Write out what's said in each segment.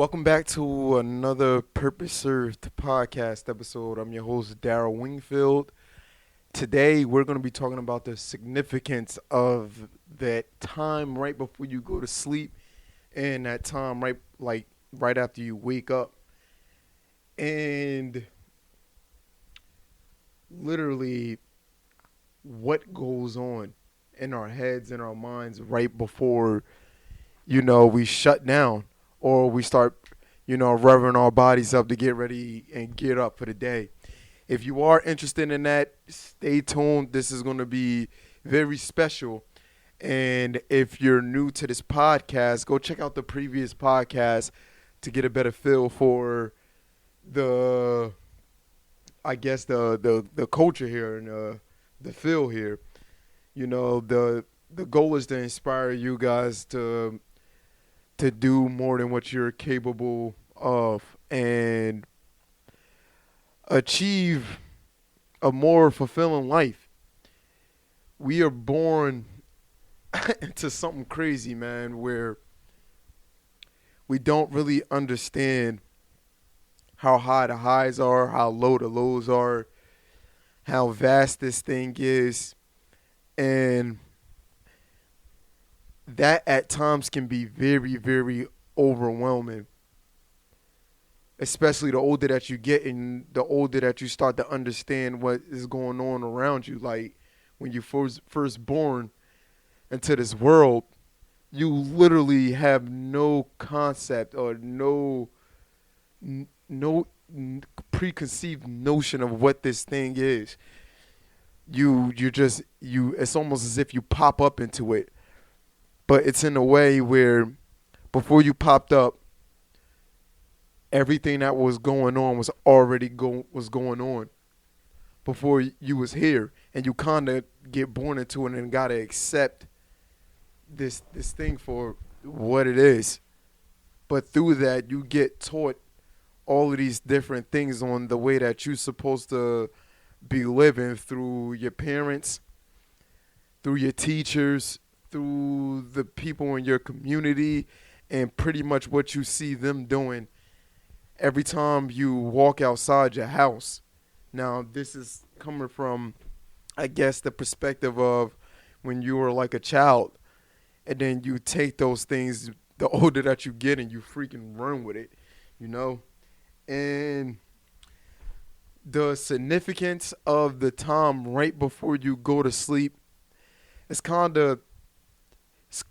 Welcome back to another Purpose Served podcast episode. I'm your host, Daryl Wingfield. Today, we're going to be talking about the significance of that time right before you go to sleep and that time right after you wake up. And literally, what goes on in our heads and our minds right before we shut down or we start, revving our bodies up to get ready and get up for the day. If you are interested in that, stay tuned. This is going to be very special. And if you're new to this podcast, go check out the previous podcast to get a better feel for the, the culture here and the feel here. The goal is to inspire you guys to do more than what you're capable of and achieve a more fulfilling life. We are born into something crazy, man, where we don't really understand how high the highs are, how low the lows are, how vast this thing is. And that at times can be very, very overwhelming, especially the older that you get and the older that you start to understand what is going on around you. Like when you first born into this world, you literally have no concept or no preconceived notion of what this thing is. You it's almost as if you pop up into it, but it's in a way where before you popped up, everything that was going on was was going on before you was here, and you kind of get born into it and gotta accept this thing for what it is. But through that, you get taught all of these different things on the way that you're supposed to be living through your parents, through your teachers, through the people in your community, and pretty much what you see them doing every time you walk outside your house. Now, this is coming from, I guess, the perspective of when you were like a child, and then you take those things the older that you get and you freaking run with it, you know? And the significance of the time right before you go to sleep is kind of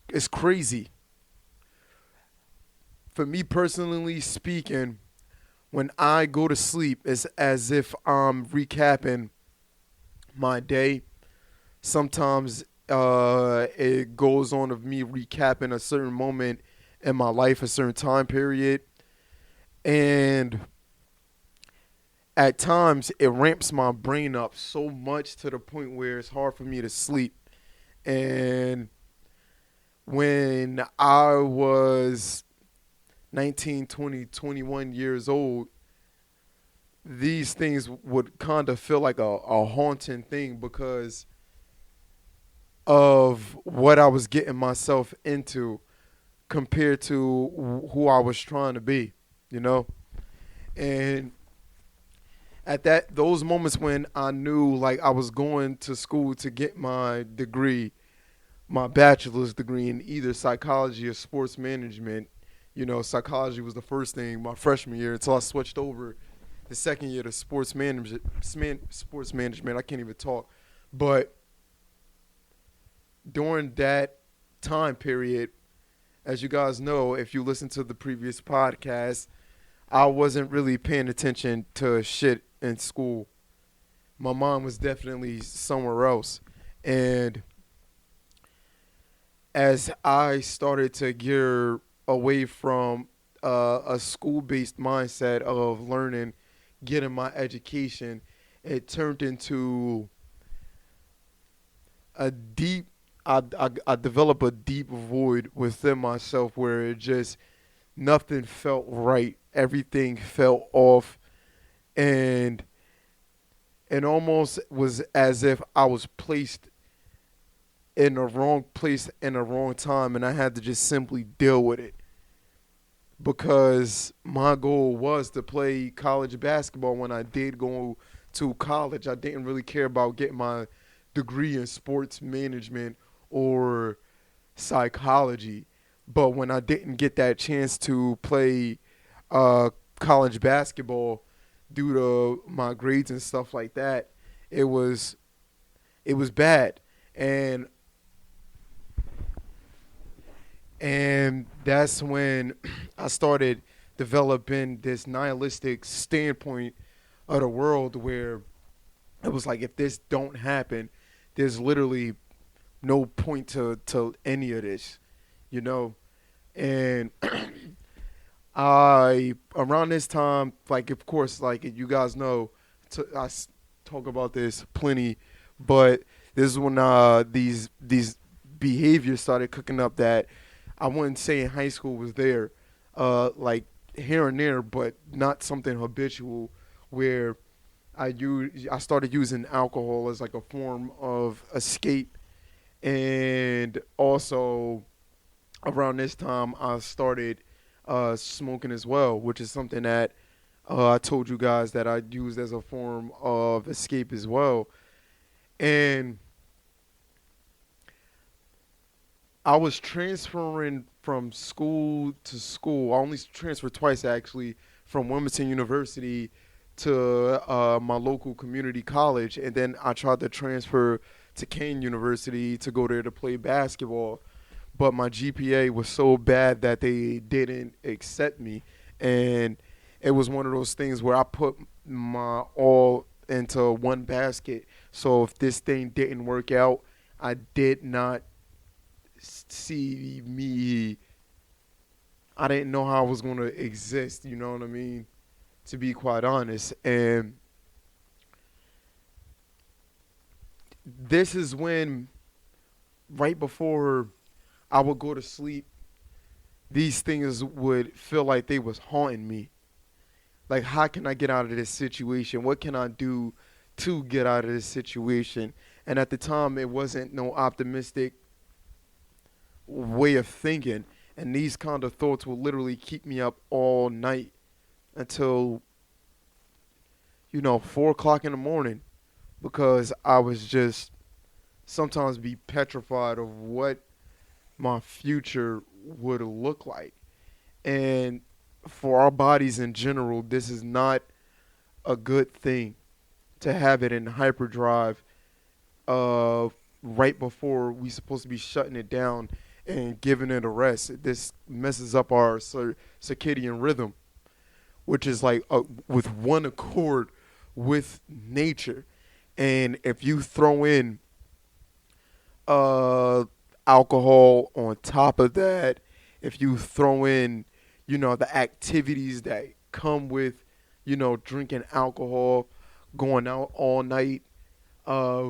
it's crazy. For me personally speaking, when I go to sleep, it's as if I'm recapping my day. Sometimes it goes on of me recapping a certain moment in my life, a certain time period, and at times it ramps my brain up so much to the point where it's hard for me to sleep. And when I was 19, 20, 21 years old, these things would kind of feel like a haunting thing because of what I was getting myself into compared to who I was trying to be, you know? And at those moments when I knew like I was going to school to get my degree, my bachelor's degree in either psychology or sports management. Psychology was the first thing my freshman year until I switched over the second year to sports management. Sports management. I can't even talk. But during that time period, as you guys know, if you listen to the previous podcast, I wasn't really paying attention to shit in school. My mind was definitely somewhere else. And as I started to gear away from a school-based mindset of learning, getting my education, it turned into a deep. I developed a deep void within myself where it just nothing felt right. Everything felt off, and it almost was as if I was placed in the wrong place in the wrong time, and I had to just simply deal with it. because my goal was to play college basketball when I did go to college. I didn't really care about getting my degree in sports management or psychology. But when I didn't get that chance to play uh, college basketball due to my grades and stuff like that, it was it was bad. And and that's when I started developing this nihilistic standpoint of the world where it was like if this don't happen, there's literally no point to any of this, you know. And I around this time, like of course, like you guys know, talk about this plenty, but this is when these behaviors started cooking up that I wouldn't say in high school was there, like here and there, but not something habitual where I started using alcohol as like a form of escape, and also around this time I started smoking as well, which is something that I told you guys that I used as a form of escape as well. And I was transferring from school to school. I only transferred twice actually, from Wilmington University to my local community college, and then I tried to transfer to Kane University to go there to play basketball. But my GPA was so bad that they didn't accept me, and it was one of those things where I put my all into one basket. So if this thing didn't work out, I did not see me. I didn't know how I was going to exist. You know what I mean? To be quite honest, and this is when, right before I would go to sleep, these things would feel like they was haunting me. Like, how can I get out of this situation? What can I do to get out of this situation? And at the time, it wasn't no optimistic way of thinking. And these kind of thoughts will literally keep me up all night until, 4 o'clock in the morning, because I was just sometimes be petrified of what my future would look like. And for our bodies in general, this is not a good thing to have it in hyperdrive right before we supposed to be shutting it down and giving it a rest. This messes up our circadian rhythm, which is like with one accord with nature. And if you throw in uh, alcohol on top of that, if you throw in, the activities that come with, drinking alcohol, going out all night, uh,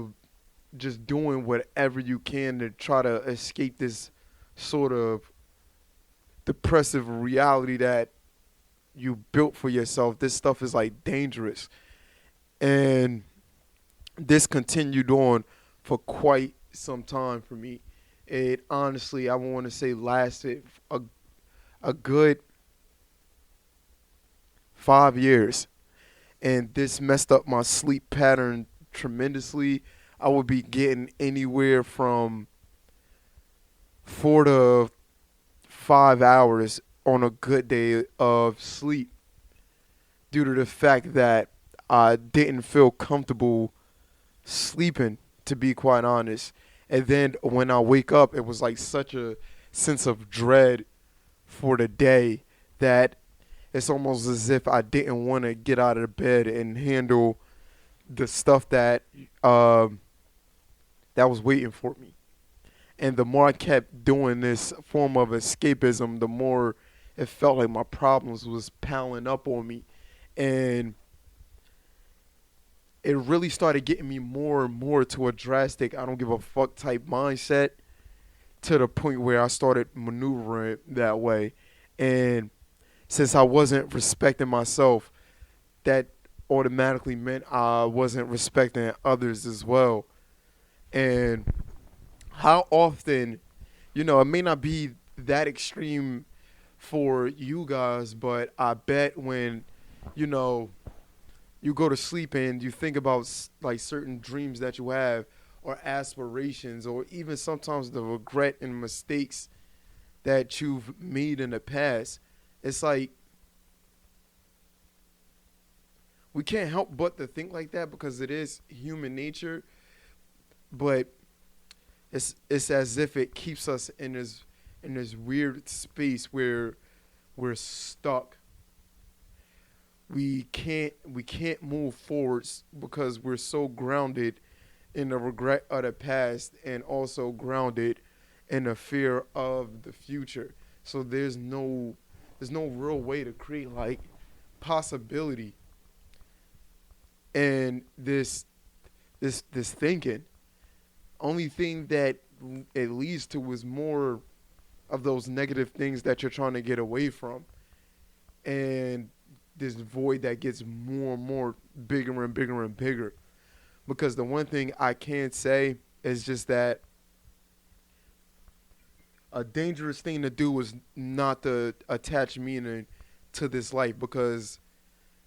just doing whatever you can to try to escape this sort of depressive reality that you built for yourself. This stuff is like dangerous. And this continued on for quite some time for me. It honestly, I want to say, lasted a good 5 years. And this messed up my sleep pattern tremendously. I would be getting anywhere from 4 to 5 hours on a good day of sleep due to the fact that I didn't feel comfortable sleeping, to be quite honest. And then when I wake up, it was like such a sense of dread for the day that it's almost as if I didn't want to get out of bed and handle the stuff that was waiting for me. And the more I kept doing this form of escapism, the more it felt like my problems was piling up on me. And it really started getting me more and more to a drastic I don't give a fuck type mindset, to the point where I started maneuvering that way. And since I wasn't respecting myself, that automatically meant I wasn't respecting others as well. And how often, it may not be that extreme for you guys, but I bet when, you know, you go to sleep and you think about like certain dreams that you have or aspirations or even sometimes the regret and mistakes that you've made in the past, it's like we can't help but to think like that because it is human nature, but it's as if it keeps us in this weird space where we're stuck. We can't move forwards because we're so grounded in the regret of the past and also grounded in the fear of the future. So there's no real way to create like possibility and this thinking. Only thing that it leads to is more of those negative things that you're trying to get away from, and this void that gets more and more bigger and bigger and bigger. Because the one thing I can say is just that a dangerous thing to do is not to attach meaning to this life because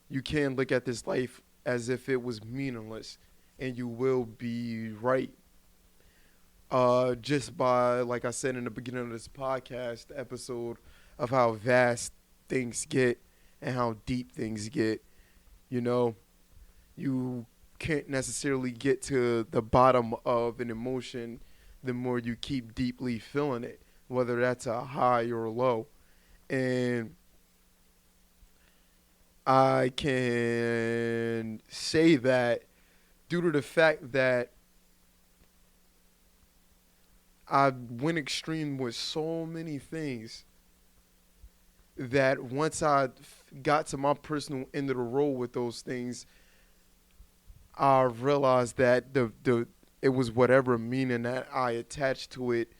you can look at this life as if it was meaningless, and you will be right. Just by, like I said in the beginning of this podcast episode, of how vast things get and how deep things get. You know, you can't necessarily get to the bottom of an emotion the more you keep deeply feeling it, whether that's a high or a low. And I can say that due to the fact that I went extreme with so many things that once I got to my personal end of the road with those things, I realized that the it was whatever meaning that I attached to it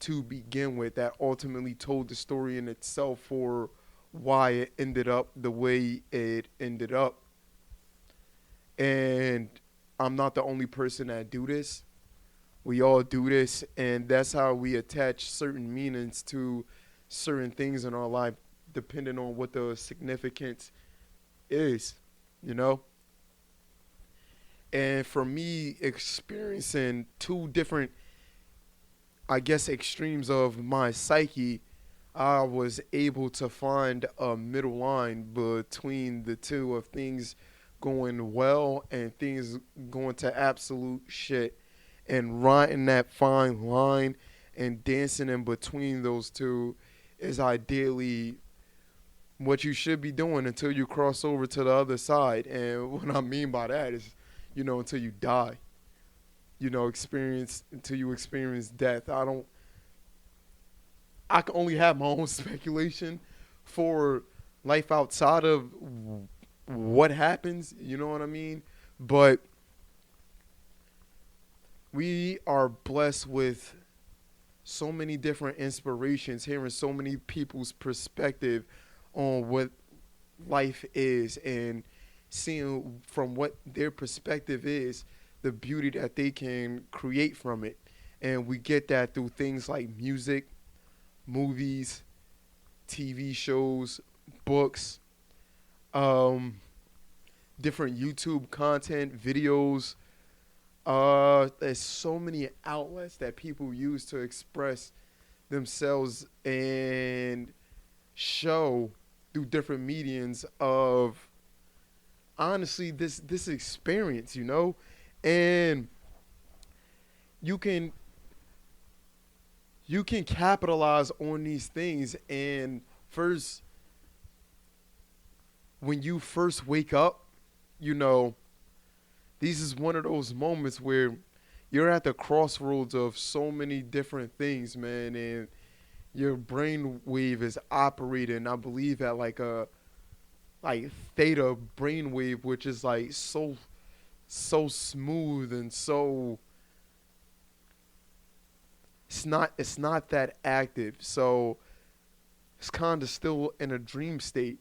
to begin with that ultimately told the story in itself for why it ended up the way it ended up. And I'm not the only person that do this. We all do this, and that's how we attach certain meanings to certain things in our life, depending on what the significance is, you know? And for me, experiencing two different, I guess, extremes of my psyche, I was able to find a middle line between the two of things going well and things going to absolute shit. And riding that fine line and dancing in between those two is ideally what you should be doing until you cross over to the other side. And what I mean by that is, until you die, experience until you experience death. I can only have my own speculation for life outside of what happens, you know what I mean? But we are blessed with so many different inspirations, hearing so many people's perspective on what life is and seeing from what their perspective is the beauty that they can create from it. And we get that through things like music, movies, TV shows, books, um, different YouTube content, videos. There's so many outlets that people use to express themselves and show through different mediums of honestly this experience, and you can you can capitalize on these things. And first, when you first wake up, you know these is one of those moments where you're at the crossroads of so many different things, man, and your brain wave is operating, I believe, at like a like theta brainwave, which is like so smooth and so it's not that active. So it's kind of still in a dream state.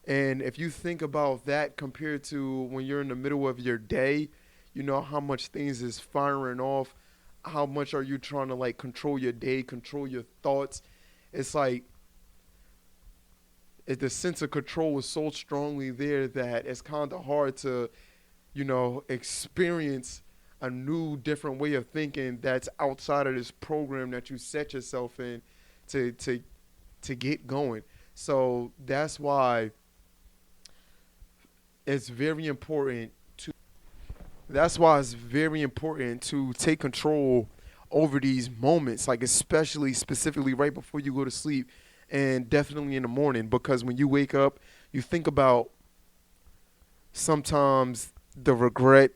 And if you think about that compared to when you're in the middle of your day, you know how much things is firing off, how much are you trying to like control your day, control your thoughts. It's like the sense of control is so strongly there that it's kind of hard to, experience a new, different way of thinking that's outside of this program that you set yourself in to to to get going. So that's why it's very important to that's why it's very important to take control over these moments, like especially specifically right before you go to sleep and definitely in the morning, because when you wake up, you think about sometimes the regret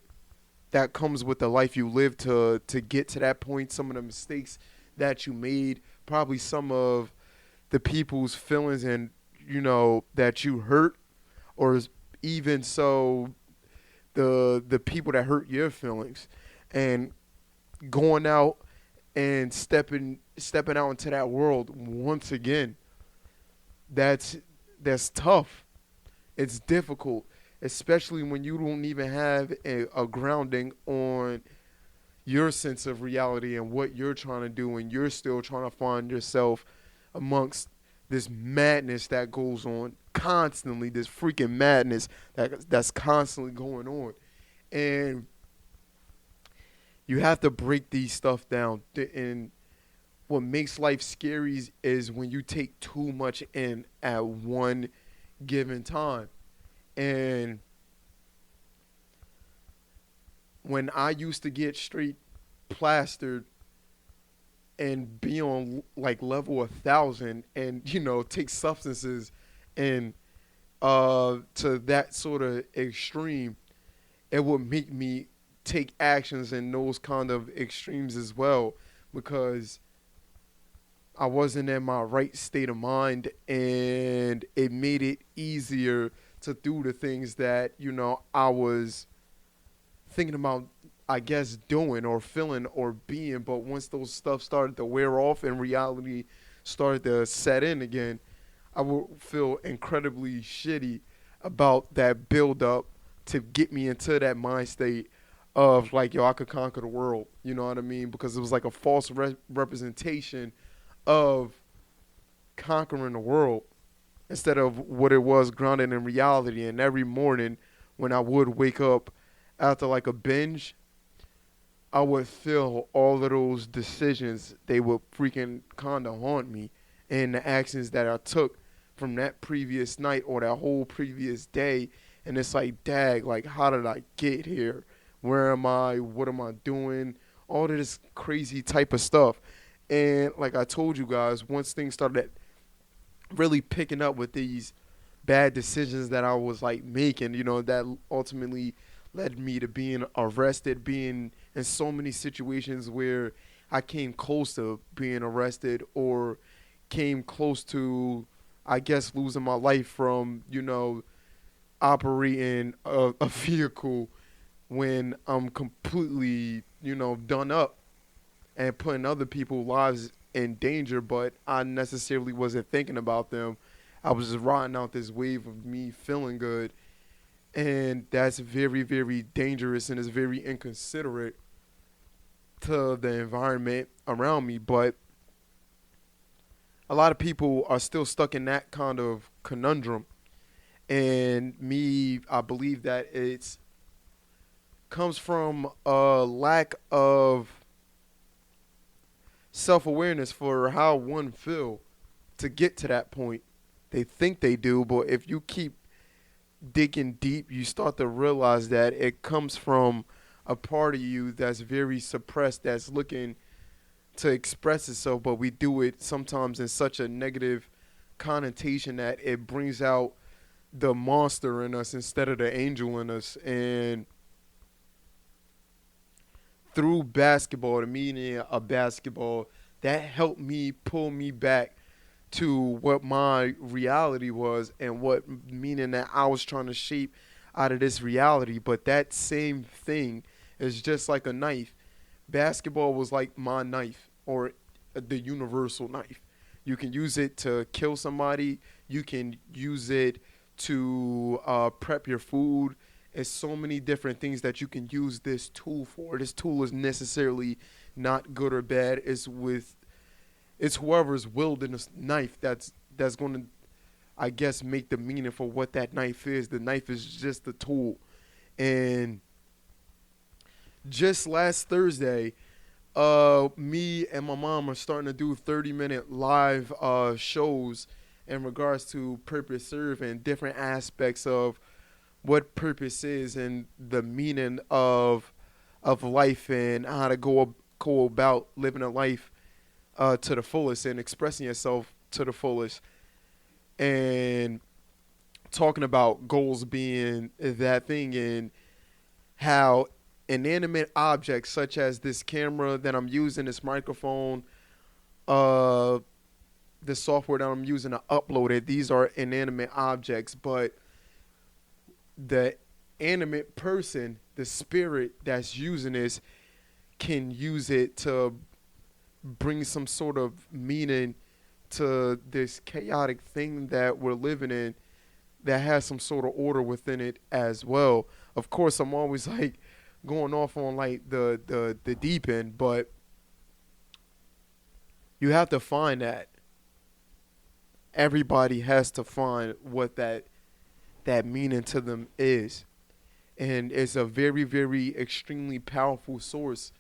that comes with the life you live to get to that point, some of the mistakes that you made, probably some of the people's feelings and that you hurt, or even so the people that hurt your feelings, and going out and stepping out into that world once again. That's that's tough. It's difficult, especially when you don't even have a grounding on your sense of reality and what you're trying to do, and you're still trying to find yourself amongst this madness that goes on constantly, this freaking madness that's constantly going on. And you have to break these stuff down. And what makes life scary is when you take too much in at one given time. And when I used to get straight plastered and be on like level 1,000, and take substances and to that sort of extreme, it would make me take actions in those kind of extremes as well, because I wasn't in my right state of mind, and it made it easier to do the things that I was thinking about, I guess, doing or feeling or being. But once those stuff started to wear off and reality started to set in again, I would feel incredibly shitty about that build up to get me into that mind state of like, yo, I could conquer the world. You know what I mean? Because it was like a false representation of conquering the world instead of what it was grounded in reality. And every morning when I would wake up after like a binge, I would feel all of those decisions. They would freaking kind of haunt me, and the actions that I took from that previous night or that whole previous day. And it's like, dag, like, how did I get here? Where am I? What am I doing? All of this crazy type of stuff. And like I told you guys, once things started really picking up with these bad decisions that I was like making, that ultimately led me to being arrested, being in so many situations where I came close to being arrested, or came close to, I guess, losing my life from, operating a vehicle when I'm completely, done up and putting other people's lives in danger, but I necessarily wasn't thinking about them. I was just riding out this wave of me feeling good. And that's very, very dangerous, and it's very inconsiderate to the environment around me. But a lot of people are still stuck in that kind of conundrum. And me, I believe that it's comes from a lack of self-awareness for how one feel to get to that point. They think they do, but if you keep digging deep, you start to realize that it comes from a part of you that's very suppressed, that's looking to express itself, but we do it sometimes in such a negative connotation that it brings out the monster in us instead of the angel in us. And through basketball, the meaning of basketball, that helped me pull me back to what my reality was, and what meaning that I was trying to shape out of this reality. But that same thing is just like a knife. Basketball was like my knife, or the universal knife. You can use it to kill somebody. You can use it to prep your food. It's so many different things that you can use this tool for. This tool is necessarily not good or bad. It's whoever's wielding this knife that's going to, I guess, make the meaning for what that knife is. The knife is just a tool. And just last Thursday, me and my mom are starting to do 30-minute live shows in regards to purpose serve and different aspects of what purpose is and the meaning of life and how to go about living a life to the fullest and expressing yourself to the fullest, and talking about goals being that thing, and how inanimate objects such as this camera that I'm using, this microphone, uh, the software that I'm using to upload it, these are inanimate objects, but the animate person, the spirit that's using this, can use it to bring some sort of meaning to this chaotic thing that we're living in that has some sort of order within it as well. Of course, I'm always like going off on like the deep end, but you have to find that. Everybody has to find what that meaning to them is. And it's a very, very extremely powerful source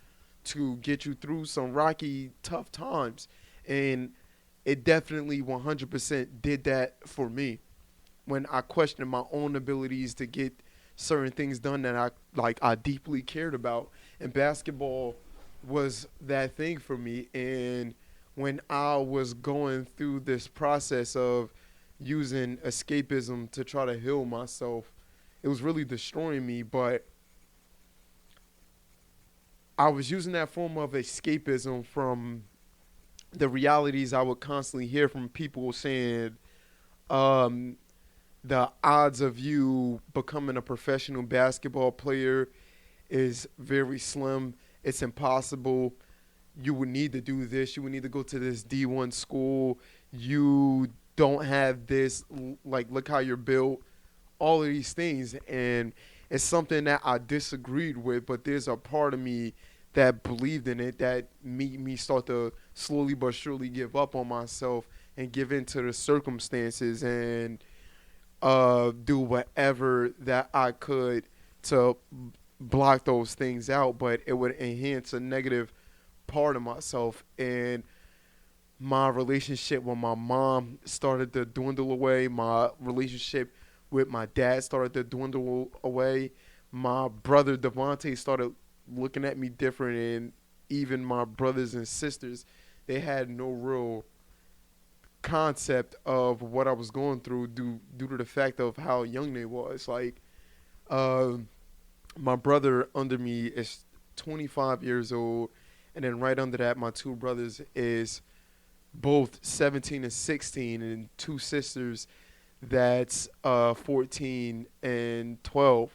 to get you through some rocky, tough times. And it definitely 100% did that for me when I questioned my own abilities to get certain things done that I deeply cared about. And basketball was that thing for me. And when I was going through this process of using escapism to try to heal myself, it was really destroying me, but I was using that form of escapism from the realities I would constantly hear from people saying, um, the odds of you becoming a professional basketball player is very slim. It's impossible. You would need to do this. You would need to go to this D1 school. You don't have this. Like, look how you're built. All of these things. And it's something that I disagreed with, but there's a part of me that believed in it that made me start to slowly but surely give up on myself and give in to the circumstances and do whatever that I could to block those things out, but it would enhance a negative part of myself. And my relationship with my mom started to dwindle away. My relationship with my dad started to dwindle away. My brother Devontae started looking at me different, and even my brothers and sisters, they had no real concept of what I was going through due to the fact of how young they was. Like, uh, my brother under me is 25 years old, and then right under that, my two brothers is both 17 and 16, and two sisters that's 14 and 12,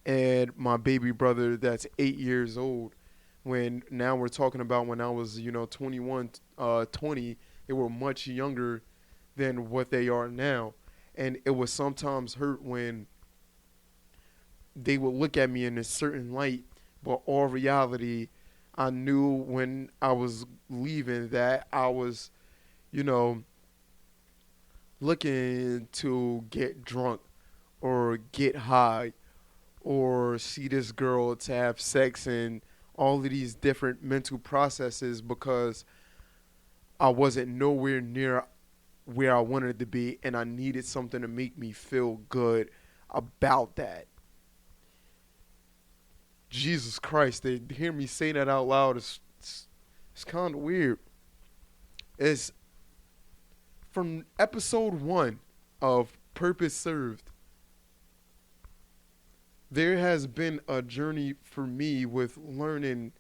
and my baby brother that's 8 years old. When now we're talking about when I was 21, 20, they were much younger than what they are now, and it was sometimes hurt when they would look at me in a certain light, but all reality, I knew when I was leaving that I was, you know, looking to get drunk or get high or see this girl to have sex and all of these different mental processes because I wasn't nowhere near where I wanted to be, and I needed something to make me feel good about that. Jesus Christ, they hear me say that out loud. It's kind of weird. It's from episode 1 of Purpose Served. There has been a journey for me with learning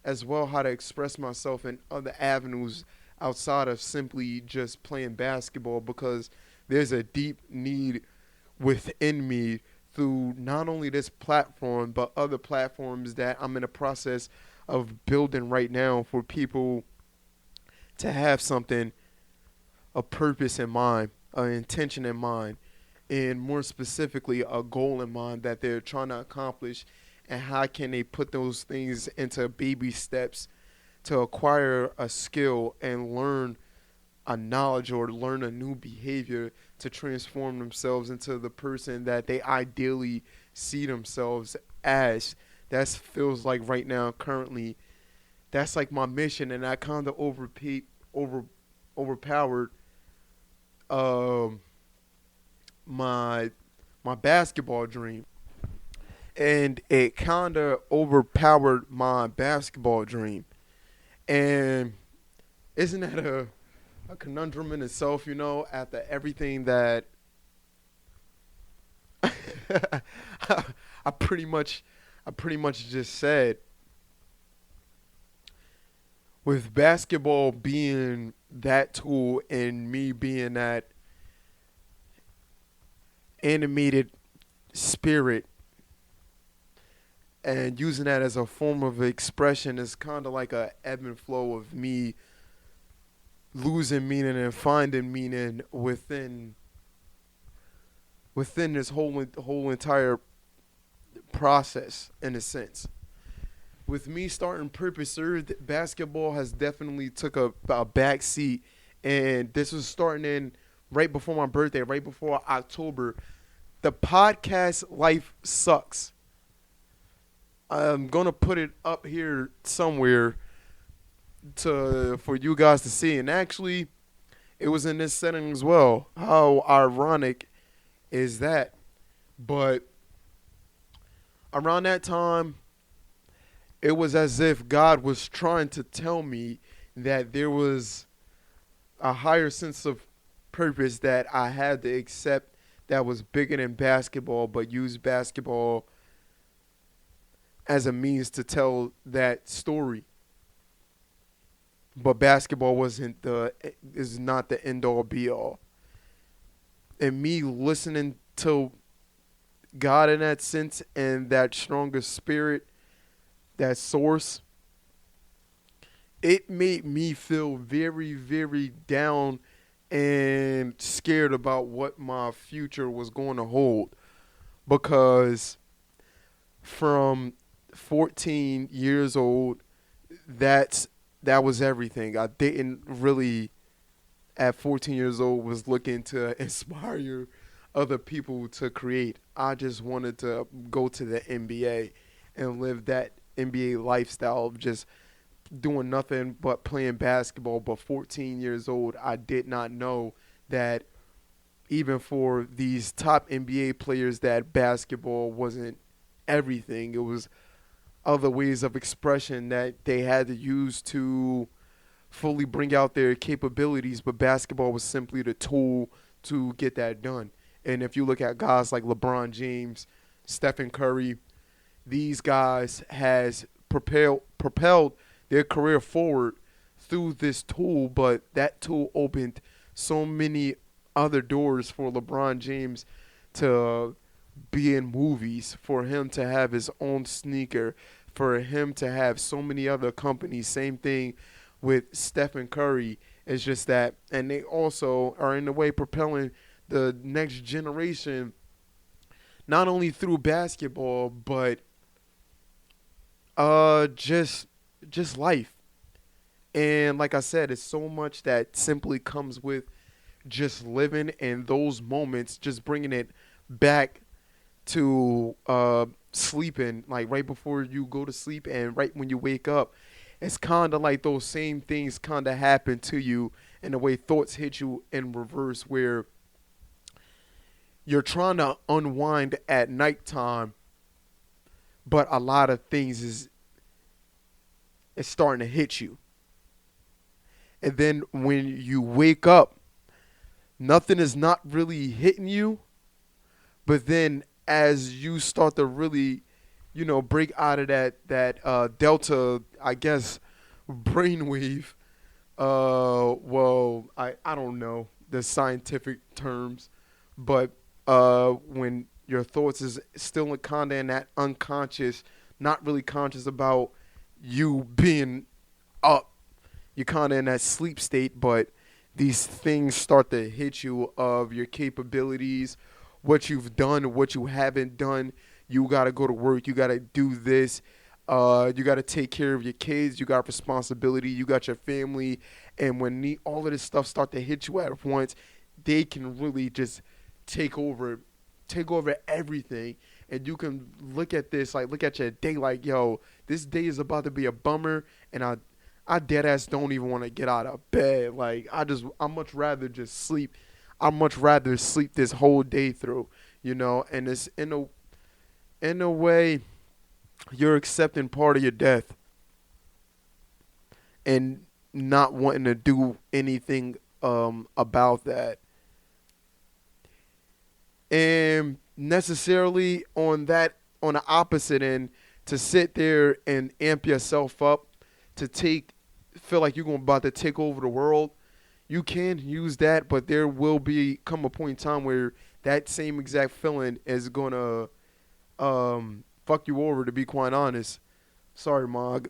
as well how to express myself in other avenues outside of simply just playing basketball, because there's a deep need within me through not only this platform but other platforms that I'm in the process of building right now for people to have something, a purpose in mind, an intention in mind, and more specifically a goal in mind that they're trying to accomplish, and how can they put those things into baby steps to acquire a skill and learn a knowledge or learn a new behavior to transform themselves into the person that they ideally see themselves as. That feels like right now, currently, that's like my mission, and I kind of over overpowered um, my my basketball dream, and it kind of overpowered my basketball dream. And isn't that a conundrum in itself? You know, after everything that I pretty much I pretty much just said, with basketball being that tool and me being that animated spirit and using that as a form of expression is kind of like a ebb and flow of me losing meaning and finding meaning within this whole entire process, in a sense. With me starting Purpose Served, basketball has definitely took a back seat, and this was starting in right before my birthday, right before October. The podcast Life Sucks. I'm gonna put it up here somewhere to for you guys to see. And actually, it was in this setting as well. How ironic is that? But around that time, it was as if God was trying to tell me that there was a higher sense of purpose that I had to accept that was bigger than basketball, but use basketball as a means to tell that story. But basketball wasn't the is not the end all be all. And me listening to God in that sense and that stronger spirit, that source, it made me feel very, very down and scared about what my future was going to hold. Because from 14 years old, that was everything. I didn't really, at 14 years old, was looking to inspire other people to create. I just wanted to go to the NBA and live that NBA lifestyle of just doing nothing but playing basketball. But 14 years old, I did not know that even for these top NBA players that basketball wasn't everything. It was other ways of expression that they had to use to fully bring out their capabilities, but basketball was simply the tool to get that done. And if you look at guys like LeBron James, Stephen Curry, these guys has propelled their career forward through this tool, but that tool opened so many other doors for LeBron James to be in movies, for him to have his own sneaker, for him to have so many other companies. Same thing with Stephen Curry. It's just that, and they also are in a way propelling the next generation, not only through basketball, but just life. And like I said, it's so much that simply comes with just living, and those moments, just bringing it back to sleeping, like right before you go to sleep and right when you wake up. It's kind of like those same things kind of happen to you in the way thoughts hit you in reverse, where you're trying to unwind at nighttime, but a lot of things is starting to hit you. And then when you wake up, nothing is not really hitting you. But then as you start to really, break out of that delta, I guess, brainwave, I don't know the scientific terms, but when your thoughts is still kind of in that unconscious, not really conscious about you being up, you're kind of in that sleep state, but these things start to hit you of your capabilities, what you've done, what you haven't done. You got to go to work. You got to do this. You got to take care of your kids. You got responsibility. You got your family. And when all of this stuff start to hit you at once, they can really just take over, take over everything. And you can look at this, like look at your day, like yo, this day is about to be a bummer, and I dead ass don't even want to get out of bed. Like I much rather just sleep. I much rather sleep this whole day through, And it's in a way, you're accepting part of your death and not wanting to do anything about that. And necessarily on the opposite end, to sit there and amp yourself up to feel like you're about to take over the world, you can use that, but there will come a point in time where that same exact feeling is gonna fuck you over. To be quite honest, sorry, Mog.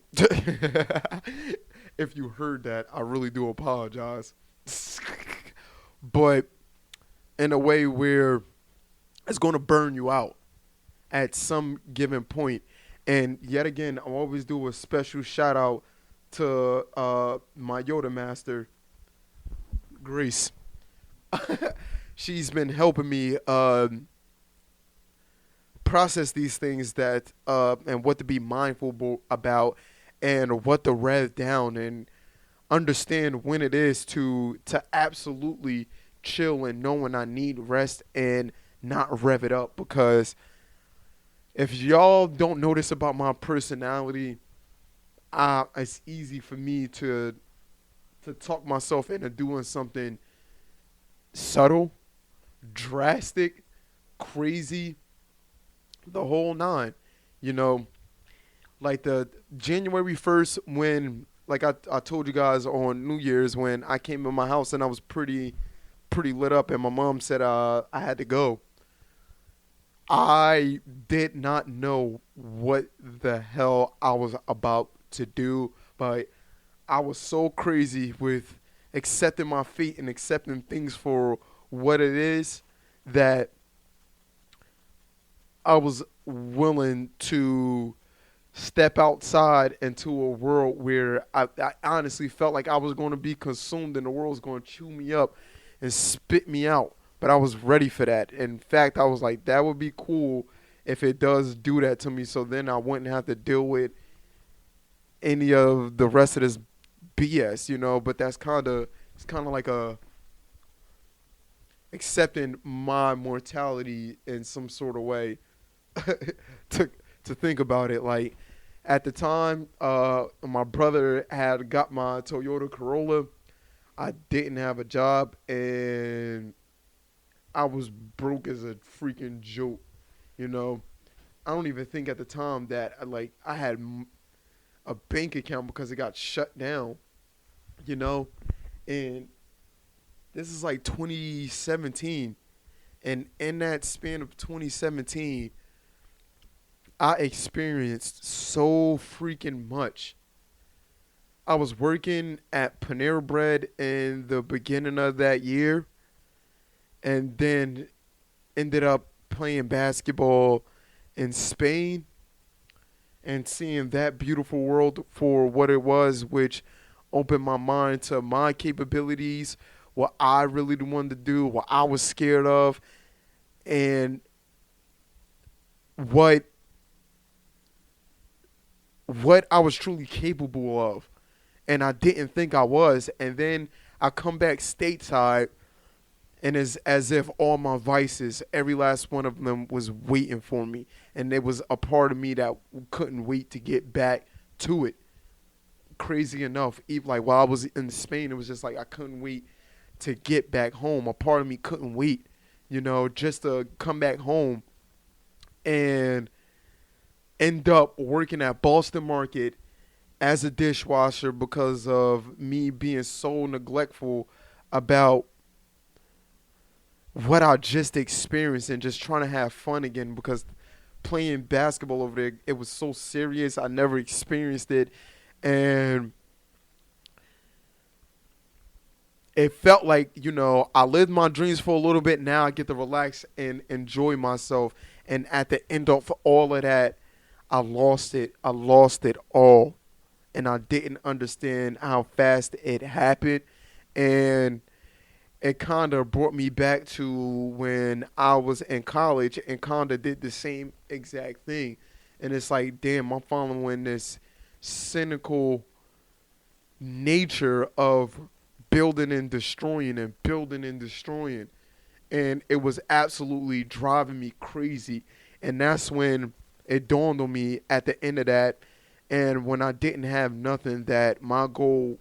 If you heard that, I really do apologize. But in a way where it's gonna burn you out at some given point. And yet again, I always do a special shout out to my Yoda master, Grace. She's been helping me process these things that and what to be mindful about and what to rev down and understand when it is to absolutely chill and know when I need rest and not rev it up. Because if y'all don't know this about my personality, it's easy for me to talk myself into doing something subtle, drastic, crazy, the whole nine. You know, like the January 1st when, like I told you guys on New Year's, when I came in my house and I was pretty lit up and my mom said I had to go. I did not know what the hell I was about to do, but I was so crazy with accepting my fate and accepting things for what it is that I was willing to step outside into a world where I honestly felt like I was going to be consumed and the world was going to chew me up and spit me out. But I was ready for that. In fact, I was like, that would be cool if it does do that to me, so then I wouldn't have to deal with any of the rest of this BS. But it's kind of like accepting my mortality in some sort of way. to think about it, like at the time, my brother had got my Toyota Corolla. I didn't have a job and I was broke as a freaking joke. I don't even think at the time that I had a bank account because it got shut down. And this is like 2017, and in that span of 2017, I experienced so freaking much. I was working at Panera Bread in the beginning of that year, and then ended up playing basketball in Spain and seeing that beautiful world for what it was, which opened my mind to my capabilities, what I really wanted to do, what I was scared of, and what I was truly capable of. And I didn't think I was. And then I come back stateside, and it's as if all my vices, every last one of them, was waiting for me. And there was a part of me that couldn't wait to get back to it. Crazy enough, even like while I was in Spain, it was just like I couldn't wait to get back home. A part of me couldn't wait, just to come back home and end up working at Boston Market as a dishwasher because of me being so neglectful about what I just experienced and just trying to have fun again, because playing basketball over there, it was so serious. I never experienced it. And it felt like, I lived my dreams for a little bit. Now I get to relax and enjoy myself. And at the end of all of that, I lost it. I lost it all. and I didn't understand how fast it happened. And it kind of brought me back to when I was in college and kind of did the same exact thing. And it's like, damn, I'm following this cynical nature of building and destroying and building and destroying. And it was absolutely driving me crazy. And that's when it dawned on me at the end of that, and when I didn't have nothing, that my goal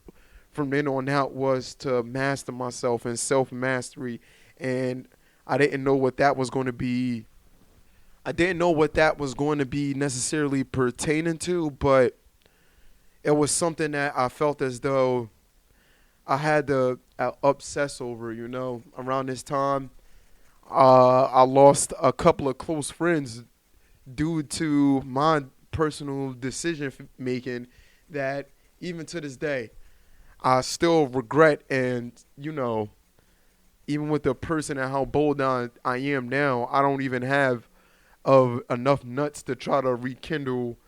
from then on out was to master myself and self mastery. And I didn't know what that was going to be. I didn't know what that was going to be necessarily pertaining to, but it was something that I felt as though I had to obsess over, around this time. I lost a couple of close friends due to my personal decision making that even to this day I still regret. And even with the person and how bold I am now, I don't even have of enough nuts to try to rekindle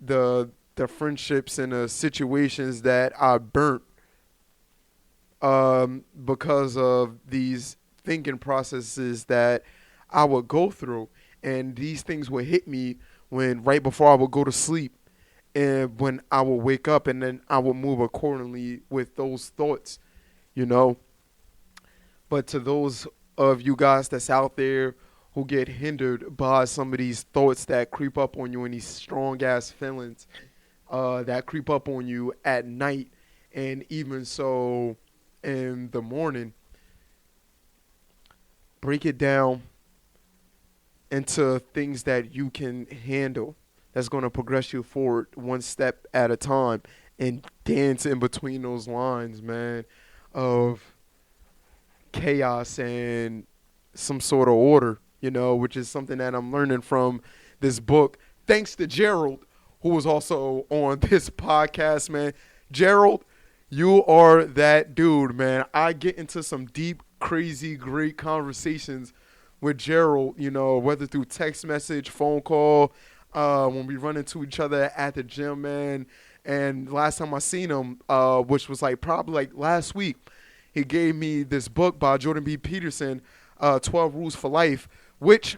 the friendships and the situations that I burnt because of these thinking processes that I would go through. And these things would hit me when right before I would go to sleep and when I would wake up, and then I would move accordingly with those thoughts, you know. But to those of you guys that's out there who get hindered by some of these thoughts that creep up on you and these strong ass feelings that creep up on you at night and even so in the morning, break it down into things that you can handle that's going to progress you forward one step at a time, and dance in between those lines, man, of chaos and some sort of order, which is something that I'm learning from this book. Thanks to Gerald, who was also on this podcast, man. Gerald, you are that dude, man. I get into some deep, crazy, great conversations with Gerald, whether through text message, phone call, when we run into each other at the gym, man. And last time I seen him, which was probably last week, he gave me this book by Jordan B. Peterson, 12 Rules for Life, which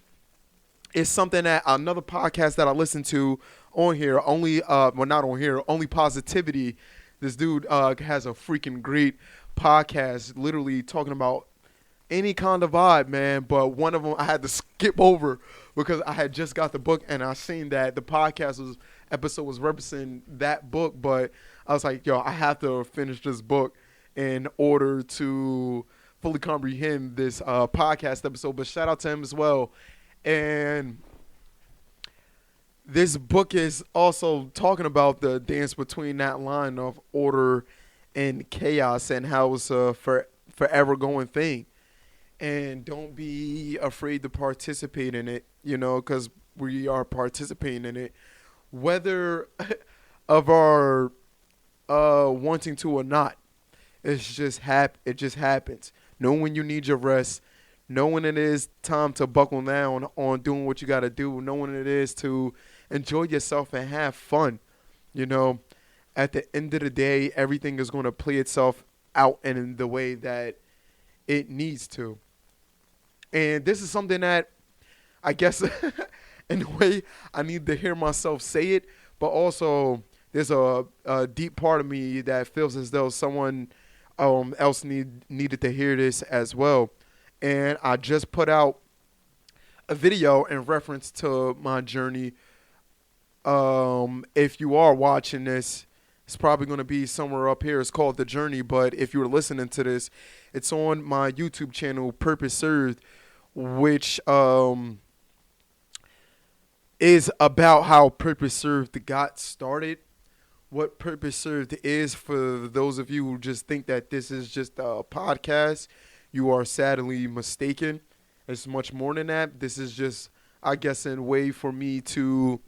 is something that another podcast that I listen to on here, not on here, Only Positivity. This dude has a freaking great podcast, literally talking about any kind of vibe, man. But one of them I had to skip over because I had just got the book and I seen that the episode was referencing that book. But I was like, yo, I have to finish this book in order to fully comprehend this podcast episode. But shout out to him as well. And this book is also talking about the dance between that line of order and chaos and how it's a forever going thing. And don't be afraid to participate in it, because we are participating in it, whether of our wanting to or not. It just happens. Know when you need your rest. Know when it is time to buckle down on doing what you got to do. Know when it is to enjoy yourself and have fun. At the end of the day, everything is going to play itself out in the way that it needs to. And this is something that I guess in a way I need to hear myself say it, but also there's a deep part of me that feels as though someone else needed to hear this as well. And I just put out a video in reference to my journey. If you are watching this, it's probably going to be somewhere up here. It's called The Journey, but if you were listening to this, it's on my YouTube channel, Purpose Served, which is about how Purpose Served got started. What Purpose Served is, for those of you who just think that this is just a podcast, you are sadly mistaken. It's much more than that. This is just, I guess, a way for me to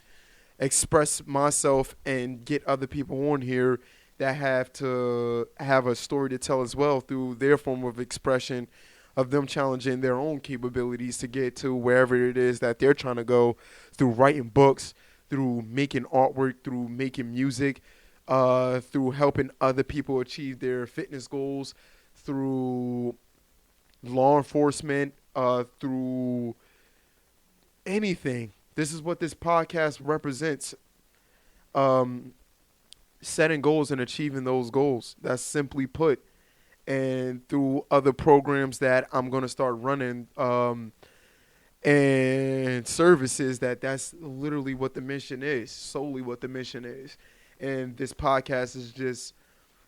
express myself and get other people on here that have to have a story to tell as well through their form of expression of them challenging their own capabilities to get to wherever it is that they're trying to go, through writing books, through making artwork, through making music, through helping other people achieve their fitness goals, through law enforcement, through anything. This is what this podcast represents. Um, Setting goals and achieving those goals. That's simply put. And through other programs that I'm going to start running, and services, that's literally what the mission is, solely what the mission is. And this podcast is just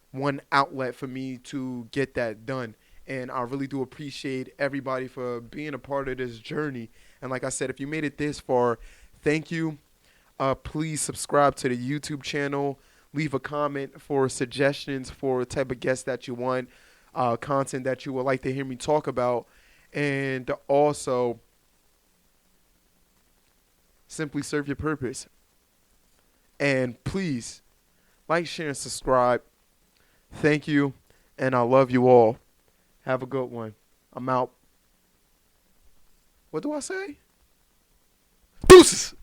one outlet for me to get that done. And I really do appreciate everybody for being a part of this journey. And like I said, if you made it this far, thank you. Please subscribe to the YouTube channel. Leave a comment for suggestions for the type of guests that you want, content that you would like to hear me talk about. And also, simply serve your purpose. And please, like, share, and subscribe. Thank you, and I love you all. Have a good one. I'm out. What do I say? Deuces!